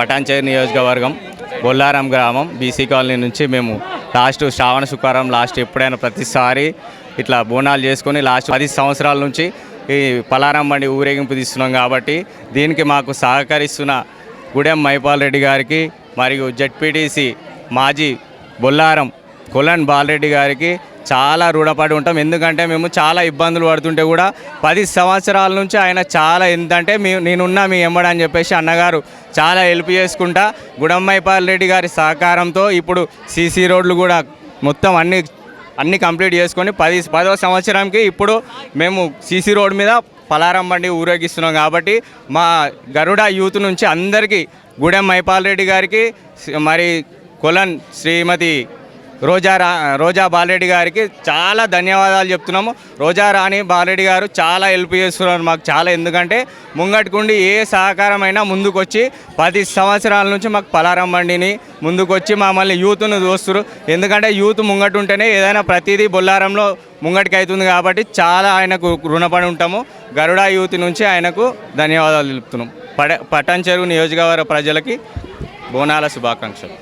పటాన్చేరు నియోజకవర్గం బొల్లారం గ్రామం BC colony నుంచి మేము లాస్ట్ శ్రావణ శుక్రవారం ఎప్పుడైనా ప్రతిసారి ఇట్లా బోనాలు చేసుకొని లాస్ట్ 10 సంవత్సరాల నుంచి ఈ పలారం బండి ఊరేగింపు తీస్తున్నాం కాబట్టి దీనికి మాకు సహకరిస్తున్న గుడెం మైపాల్ రెడ్డి గారికి మరియు జెడ్పీటీసీ మాజీ బొల్లారం కొలన్ బాలరెడ్డి గారికి చాలా రుణపడి ఉంటాం. ఎందుకంటే మేము చాలా ఇబ్బందులు పడుతుంటే కూడా 10 సంవత్సరాల నుంచి ఆయన చాలా ఎంతంటే నేనున్నా మీ ఎంబడి అని చెప్పేసి అన్నగారు చాలా హెల్ప్ చేసుకుంటా గుడెం మైపాల్ రెడ్డి గారి సహకారంతో ఇప్పుడు సీసీ రోడ్లు కూడా మొత్తం అన్నీ కంప్లీట్ చేసుకొని 10వ సంవత్సరంకి ఇప్పుడు మేము సీసీ రోడ్ మీద పలారం బండి ఊరేగిస్తున్నాం. కాబట్టి మా గరుడ యూత్ నుంచి అందరికీ గుడెం మైపాల్ రెడ్డి గారికి మరి కొలన్ శ్రీమతి రోజా బాలరెడ్డి గారికి చాలా ధన్యవాదాలు చెప్తున్నాము. రోజా రాణి బాలరెడ్డి గారు చాలా హెల్ప్ చేస్తున్నారు మాకు చాలా. ఎందుకంటే ముంగట్టుకుండి ఏ సహకారమైనా ముందుకొచ్చి 10 సంవత్సరాల నుంచి మాకు పలారం బండిని ముందుకొచ్చి మమ్మల్ని యూత్ను చూస్తున్నారు. ఎందుకంటే యూత్ ముంగటుంటేనే ఏదైనా ప్రతిదీ బొల్లారంలో ముంగటికి అవుతుంది. కాబట్టి చాలా ఆయనకు రుణపడి ఉంటాము. గరుడ యూత్ నుంచి ఆయనకు ధన్యవాదాలు తెలుపుతున్నాం. పటాన్చేరు నియోజకవర్గ ప్రజలకి బోనాల శుభాకాంక్షలు.